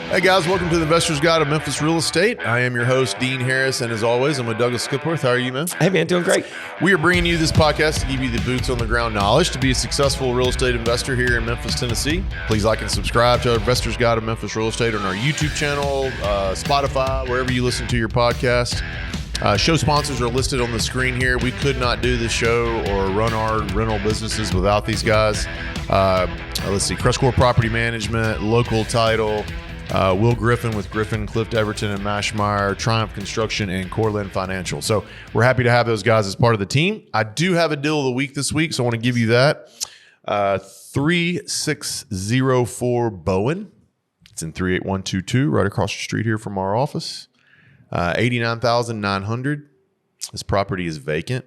Hey guys, welcome to the Investor's Guide of Memphis Real Estate. I am your host, Dean Harris, and as always, I'm with Douglas Skipworth. How are you, man? Hey man, doing great. We are bringing you this podcast to give you the boots on the ground knowledge to be a successful real estate investor here in Memphis, Tennessee. Please like and subscribe to our Investor's Guide of Memphis Real Estate on our YouTube channel, Spotify, wherever you listen to your podcast. Show sponsors are listed on the screen here. We could not do this show or run our rental businesses without these guys. Let's see, CrestCore Property Management, Local Title, Will Griffin with Griffin, Clift Everton, and Mashmeyer, Triumph Construction, and Corland Financial. So we're happy to have those guys as part of the team. I do have a deal of the week this week, so I want to give you that. 3604 Bowen. It's in 38122, right across the street here from our office. 89,900. This property is vacant.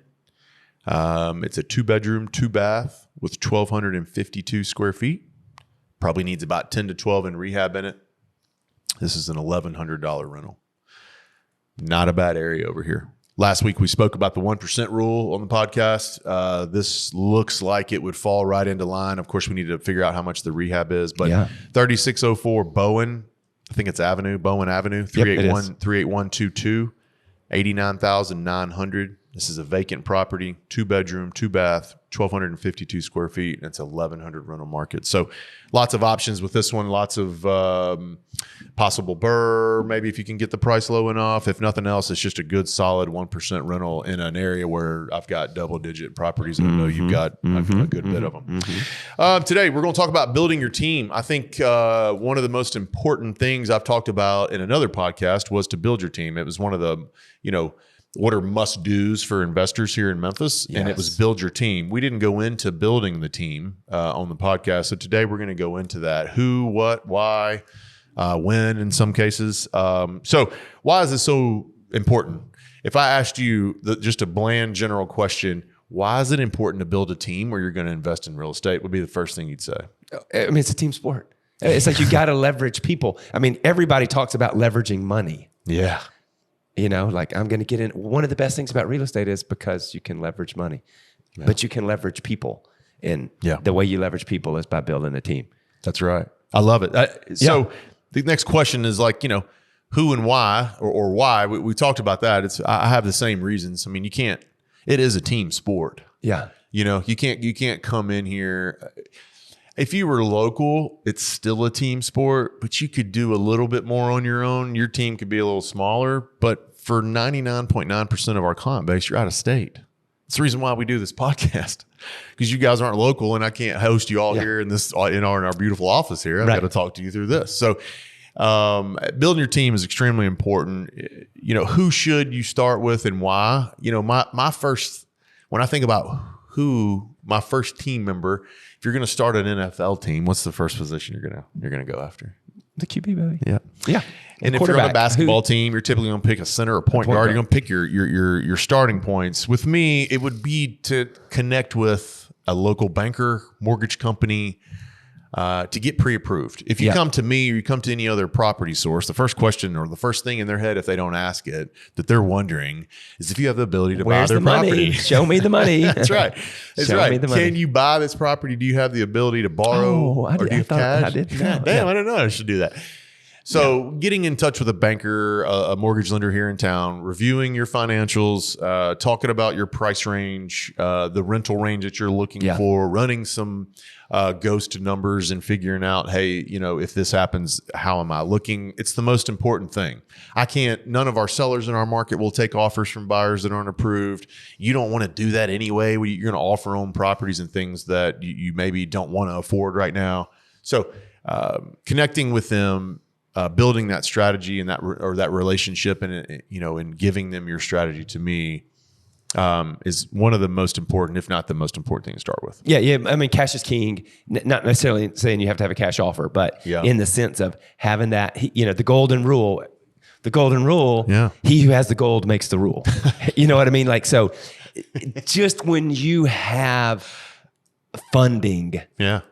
It's a 2-bedroom, 2-bath with 1,252 square feet. Probably needs about 10 to 12 in rehab in it. This is an $1,100 rental. Not a bad area over here. Last week we spoke about the 1% rule on the podcast. This looks like it would fall right into line. Of course, we need to figure out how much the rehab is. But 3604 Bowen, I think it's Bowen Avenue, 38122, 89,900. This is a vacant property, 2-bedroom, 2-bath, 1,252 square feet, and it's $1,100 rental market. So lots of options with this one, lots of possible BRRRR, maybe if you can get the price low enough. If nothing else, it's just a good, solid 1% rental in an area where I've got double-digit properties, and I know you've got a good bit of them. Today, we're going to talk about building your team. I think one of the most important things I've talked about in another podcast was to build your team. It was one of the, what are must-dos for investors here in Memphis, and it was build your team. We didn't go into building the team on the podcast, so today we're going to go into that. Who, what, why, when in some cases. So why is this so important? If I asked you just a bland general question, why is it important to build a team where you're going to invest in real estate, would be the first thing you'd say. I mean, it's a team sport. It's like you got to leverage people. I mean, everybody talks about leveraging money. Yeah. Like I'm going to get in. One of the best things about real estate is because you can leverage money, but you can leverage people. And the way you leverage people is by building a team. That's right. I love it. So the next question is like, who and why or why. We talked about that. I have the same reasons. I mean, it is a team sport. Yeah. You can't come in here. If you were local, it's still a team sport, but you could do a little bit more on your own. Your team could be a little smaller, but for 99.9% of our client base, you're out of state. It's the reason why we do this podcast, because you guys aren't local, and I can't host you all here in our beautiful office here. I've got to talk to you through this. So, building your team is extremely important. Who should you start with and why? When I think about my first team member, if you're going to start an NFL team, what's the first position you're gonna go after? The QB, baby. Yeah. And if you're on a basketball team, you're typically going to pick a center or point guard. You're going to pick your starting points. With me, it would be to connect with a local banker, mortgage company, to get pre-approved. If you come to me or you come to any other property source, the first question or the first thing in their head, if they don't ask it, that they're wondering is if you have the ability to buy their property. Show me the money. That's right. That's right. Me the money. Can you buy this property? Do you have the ability to borrow? I do you have cash? I did. Damn, I didn't know I should do that. So getting in touch with a banker, a mortgage lender here in town, reviewing your financials, talking about your price range, the rental range that you're looking for, running some ghost numbers and figuring out, hey, if this happens, how am I looking? It's the most important thing. None of our sellers in our market will take offers from buyers that aren't approved. You don't want to do that anyway. You're going to offer own properties and things that you maybe don't want to afford right now. So connecting with them, building that strategy and that relationship, and giving them your strategy to me is one of the most important, if not the most important thing to start with. Yeah. I mean, cash is king. Not necessarily saying you have to have a cash offer, but in the sense of having that, the golden rule. He who has the gold makes the rule. You know what I mean? Like, so just when you have funding,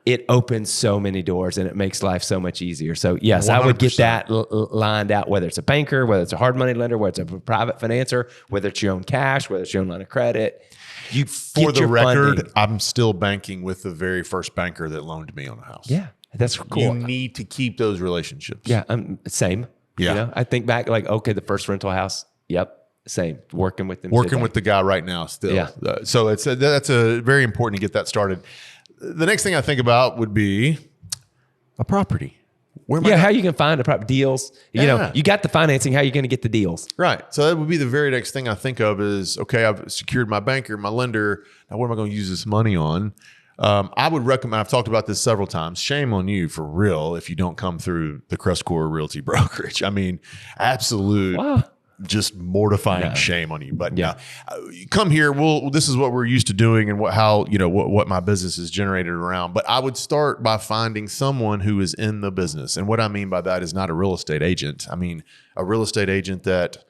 it opens so many doors and it makes life so much easier. So yes, 100%. I would get that lined out, whether it's a banker, whether it's a hard money lender, whether it's a private financer, whether it's your own cash, whether it's your own line of credit. For the record, funding. I'm still banking with the very first banker that loaned me on a house. Yeah. That's cool. You need to keep those relationships. Yeah, same. Yeah. You know, I think back like, okay, the first rental house. Yep. Same. Working with them. Working with the guy right now still. Yeah. So that's a very important to get that started. The next thing I think about would be a property. How you can find the proper deals. You know, you got the financing. How are you going to get the deals? Right. So that would be the very next thing I think of is, okay, I've secured my banker, my lender. Now, what am I going to use this money on? I would recommend, I've talked about this several times. Shame on you for real if you don't come through the CrestCore Realty brokerage. I mean, absolute just mortifying shame on you. But you come here. This is what we're used to doing and what my business is generated around. But I would start by finding someone who is in the business. And what I mean by that is not a real estate agent. I mean, a real estate agent that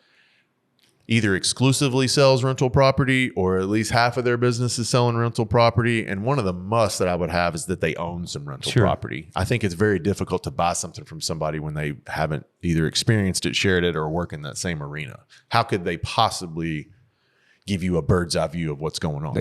either exclusively sells rental property or at least half of their business is selling rental property. And one of the musts that I would have is that they own some rental property. I think it's very difficult to buy something from somebody when they haven't either experienced it, shared it, or work in that same arena. How could they possibly give you a bird's eye view of what's going on?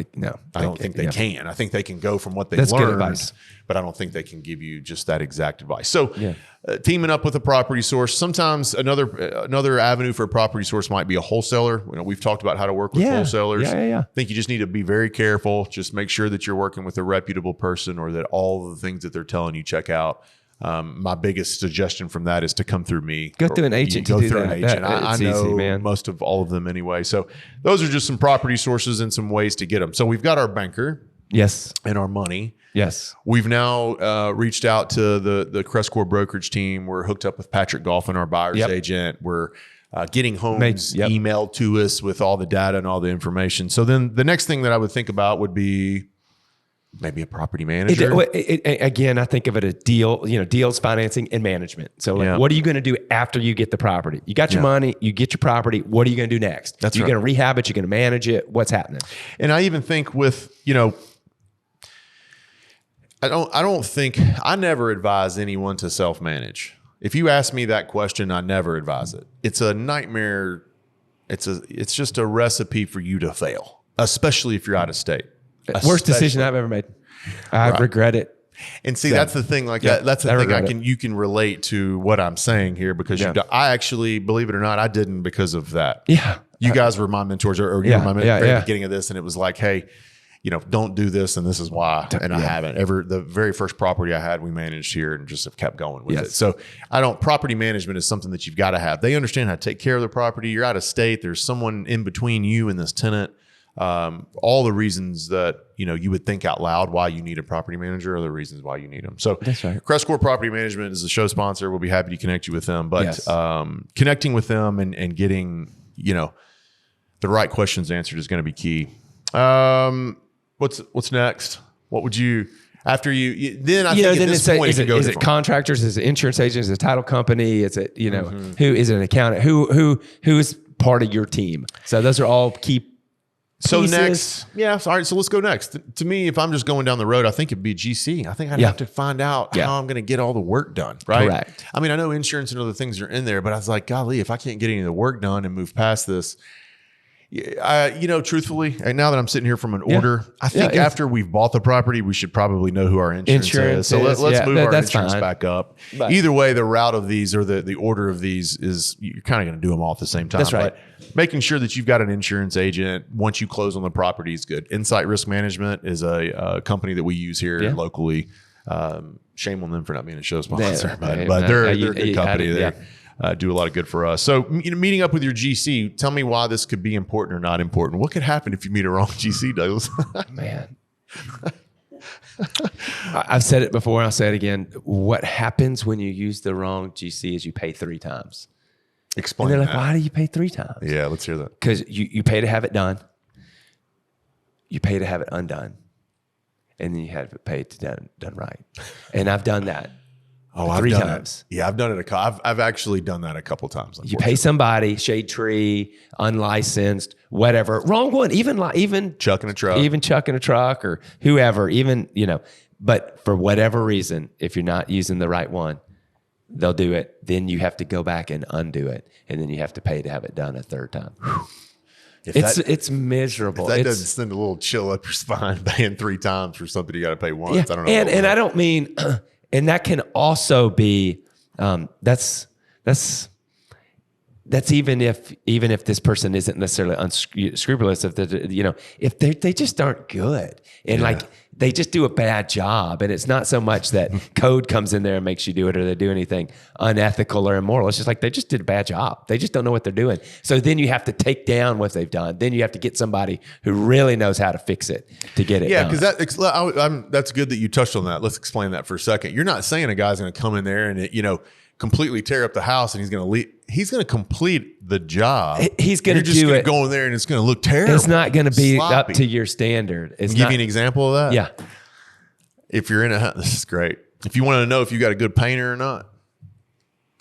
I don't think they can. I think they can go from what they've learned, good advice. But I don't think they can give you just that exact advice. So teaming up with a property source, sometimes another avenue for a property source might be a wholesaler. We've talked about how to work with wholesalers. I think you just need to be very careful. Just make sure that you're working with a reputable person or that all of the things that they're telling you check out. My biggest suggestion from that is to come through me. Go through an agent. Go through an agent. I know most of all of them anyway. So those are just some property sources and some ways to get them. So we've got our banker. Yes. And our money. Yes. We've now reached out to the CrestCore brokerage team. We're hooked up with Patrick Golphin, our buyer's agent. We're getting homes emailed to us with all the data and all the information. So then the next thing that I would think about would be maybe a property manager. Again, I think of it as deals, financing, and management. So what are you going to do after you get the property? You got your money, you get your property. What are you going to do next? You're going to rehab it. You're going to manage it. What's happening? And I even think with, I never advise anyone to self-manage. If you ask me that question, I never advise it. It's a nightmare. It's just a recipe for you to fail, especially if you're out of state. Worst decision I've ever made. I regret it. And see, that's the thing. That's the thing. You can relate to what I'm saying here because I actually, believe it or not, I didn't because of that. Yeah, you guys were my mentors, or you were my very beginning of this, and it was like, hey, don't do this, and this is why. And I haven't ever. The very first property I had, we managed here, and just have kept going with it. So property management is something that you've got to have. They understand how to take care of the property. You're out of state. There's someone in between you and this tenant. All the reasons that you would think out loud why you need a property manager are the reasons why you need them. So that's right. CrestCore Property Management is the show sponsor. We'll be happy to connect you with them. But connecting with them and getting the right questions answered is going to be key. What's next? What would you after you then? I think at this point is it contractors? Is it insurance agents? Is it title company? Is it who is it an accountant? Who is part of your team? So those are all key. So next, all right. So let's go next. To me, if I'm just going down the road, I think it'd be GC. I think I'd have to find out how I'm going to get all the work done. Right. Correct. I mean, I know insurance and other things are in there, but I was like, golly, if I can't get any of the work done and move past this, truthfully, now that I'm sitting here from an order, I think after we've bought the property, we should probably know who our insurance is. So let's move our insurance back up. But either way, the route of these or the order of these is you're kind of going to do them all at the same time. That's right. But making sure that you've got an insurance agent once you close on the property is good. Insight Risk Management is a company that we use here locally. Shame on them for not being a show sponsor, but they're a good company. They do a lot of good for us. So, meeting up with your GC, tell me why this could be important or not important. What could happen if you meet a wrong GC, Douglas? Man. I've said it before and I'll say it again. What happens when you use the wrong GC is you pay 3 times. Explain. And they're like, why do you pay 3 times? Yeah, let's hear that. Because you pay to have it done. You pay to have it undone. And then you have it paid to done right. And I've done that. Oh, 3 times. Yeah, I've done it. I've actually done that a couple times. You pay somebody, shade tree, unlicensed, whatever, wrong one, even chucking a truck, or whoever, But for whatever reason, if you're not using the right one, they'll do it. Then you have to go back and undo it, and then you have to pay to have it done a 3rd time. It's miserable. If that doesn't send a little chill up your spine, paying 3 times for something you got to pay once. I don't know. And I don't mean. And that can also be, that's even if this person isn't necessarily unscrupulous, if they just aren't good and like they just do a bad job, and it's not so much that code comes in there and makes you do it or they do anything unethical or immoral. It's just like they just did a bad job. They just don't know what they're doing. So then you have to take down what they've done. Then you have to get somebody who really knows how to fix it to get it done. Yeah, because that's good that you touched on that. Let's explain that for a second. You're not saying a guy's going to come in there and completely tear up the house and he's going to leave. He's going to complete the job. He's going to do it. You're just going to go in there and it's going to look terrible. It's not going to be up to your standard. Give you an example of that? Yeah. If you're in a house, this is great. If you want to know if you got a good painter or not,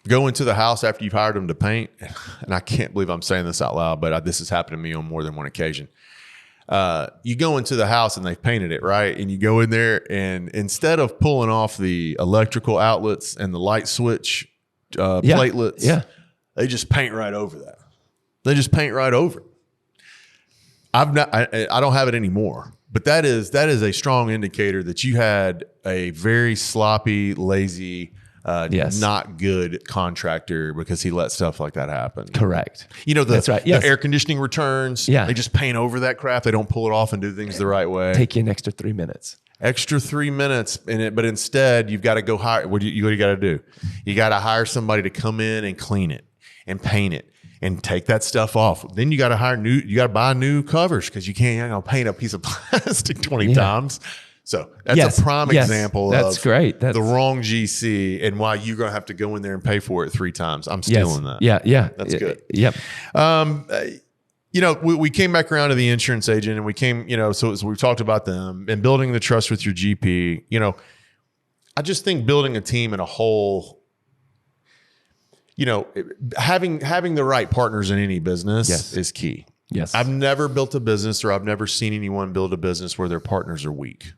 go into the house after you've hired them to paint. And I can't believe I'm saying this out loud, but this has happened to me on more than one occasion. You go into the house and they've painted it, right? And you go in there and instead of pulling off the electrical outlets and the light switch platelets, they just paint right over that. They just paint right over it. I don't have it anymore, but that is a strong indicator that you had a very sloppy, lazy, not good contractor because he let stuff like that happen. Correct. That's right. Yes. The air conditioning returns. Yeah. They just paint over that crap. They don't pull it off and do things the right way. Take you an extra 3 minutes. Extra 3 minutes in it, but instead you've got to go hire. What do you got to do? You got to hire somebody to come in and clean it and paint it and take that stuff off. Then you got to you got to buy new covers because you can't paint a piece of plastic 20 times. So that's a prime example of great. The wrong GC and why you're going to have to go in there and pay for it 3 times. I'm stealing that. Yeah. That's good. Yep. We came back around to the insurance agent and we came, so we've talked about them and building the trust with your GP. I just think building a team in a whole, having the right partners in any business is key. Yes. I've never built a business or I've never seen anyone build a business where their partners are weak.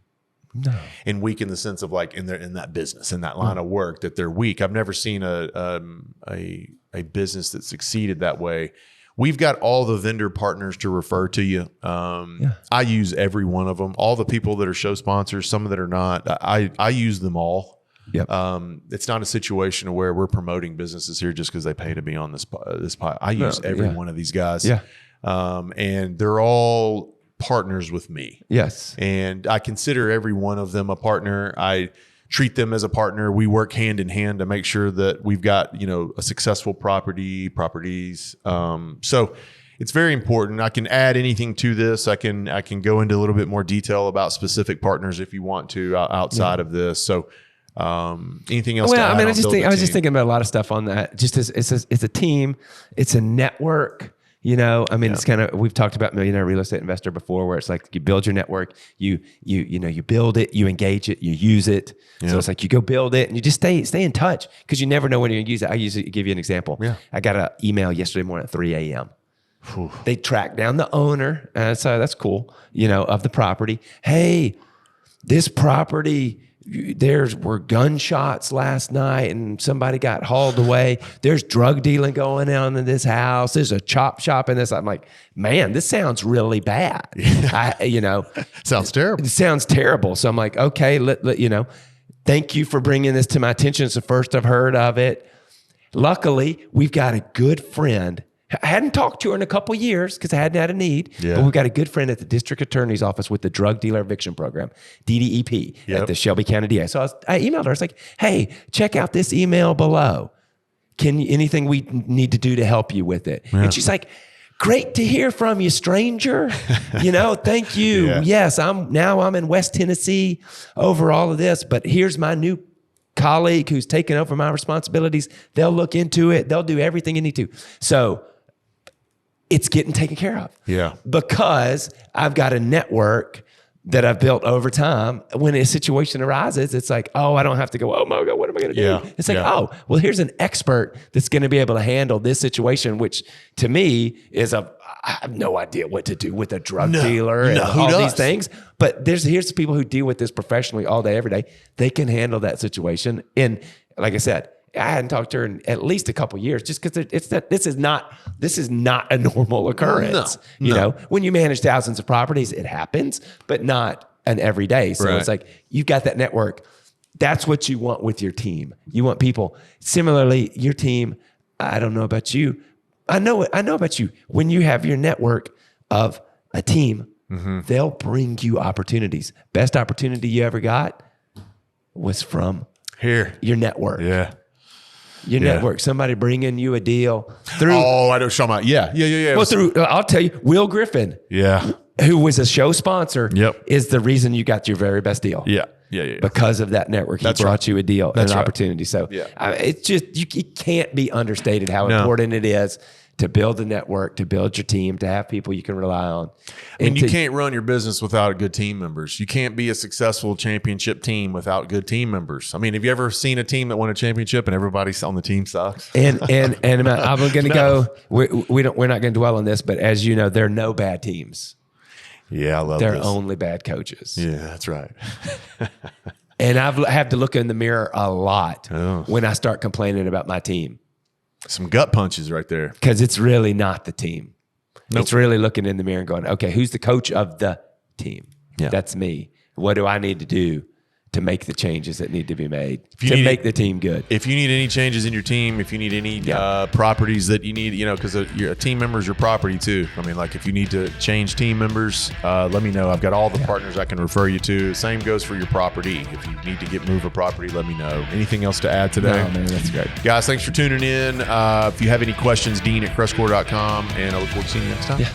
No. And weak in the sense of like in that business, in that line of work, that they're weak. I've never seen a business that succeeded that way. We've got all the vendor partners to refer to you. I use every one of them. All the people that are show sponsors, some that are not, I use them all. Yep. It's not a situation where we're promoting businesses here just because they pay to be on this pod. I use every one of these guys. Yeah. And they're all partners with me. Yes. And I consider every one of them a partner. I treat them as a partner. We work hand in hand to make sure that we've got, a successful properties. So it's very important. I can add anything to this. I can go into a little bit more detail about specific partners if you want to outside of this. So anything else? Well, I was just thinking about a lot of stuff on that. Just as it's a team, it's a network. It's kind of, we've talked about Millionaire Real Estate Investor before, where it's like you build your network, you build it, you engage it, you use it. Yeah. So it's like you go build it and you just stay in touch because you never know when you're going to use it. I usually give you an example. Yeah. I got an email yesterday morning at 3 a.m. They tracked down the owner. So that's cool, of the property. Hey, this property, were gunshots last night and somebody got hauled away. There's drug dealing going on in this house. There's a chop shop in this. I'm like, man, this sounds really bad. Sounds terrible. It sounds terrible. So I'm like, okay, thank you for bringing this to my attention. It's the first I've heard of it. Luckily, we've got a good friend. I hadn't talked to her in a couple of years because I hadn't had a need. Yeah. But we've got a good friend at the district attorney's office with the drug dealer eviction program, DDEP, at the Shelby County DA. So I emailed her. I was like, hey, check out this email below. Anything we need to do to help you with it? Yeah. And she's like, great to hear from you, stranger. Thank you. Yeah. Yes, I'm in West Tennessee over all of this, but here's my new colleague who's taken over my responsibilities. They'll look into it. They'll do everything you need to. So it's getting taken care of. Yeah. Because I've got a network that I've built over time. When a situation arises, it's like, oh, I don't have to go, oh my God, what am I going to do? Yeah. It's like, oh, well, here's an expert that's going to be able to handle this situation, which to me is I have no idea what to do with a drug dealer and all these things. But here's people who deal with this professionally all day, every day. They can handle that situation. And like I said, I hadn't talked to her in at least a couple of years, just because this is not a normal occurrence. No. When you manage thousands of properties, it happens, but not an everyday. So it's like you've got that network. That's what you want with your team. You want people. Similarly, your team, I don't know about you. I know about you. When you have your network of a team, they'll bring you opportunities. Best opportunity you ever got was from your network. Yeah. Your network, somebody bringing you a deal through. Oh, I know what you're talking about. Yeah. Well, I'll tell you, Will Griffin. Yeah. Who was a show sponsor. Yep. Is the reason you got your very best deal. Yeah. Because of that network, he brought you a deal and an opportunity. So it's just, it can't be understated how important it is to build a network, to build your team, to have people you can rely on. And you can't run your business without good team members. You can't be a successful championship team without good team members. I mean, have you ever seen a team that won a championship and everybody on the team sucks? And I'm going to go. We're not going to dwell on this, but as you know, there are no bad teams. Yeah, I love They're this. only bad coaches. Yeah, that's right. And I've had to look in the mirror a lot when I start complaining about my team. Some gut punches right there. Because it's really not the team. Nope. It's really looking in the mirror and going, okay, who's the coach of the team? Yeah. That's me. What do I need to do to make the changes that need to be made to make the team good? If you need any changes in your team, if you need any properties that you need, because your team members, your property too. I mean, like if you need to change team members, let me know. I've got all the partners I can refer you to. Same goes for your property. If you need to move a property, let me know. Anything else to add today? No, man, that's great. Guys, thanks for tuning in. If you have any questions, Dean at CrestCore.com, and I look forward to seeing you next time. Yeah.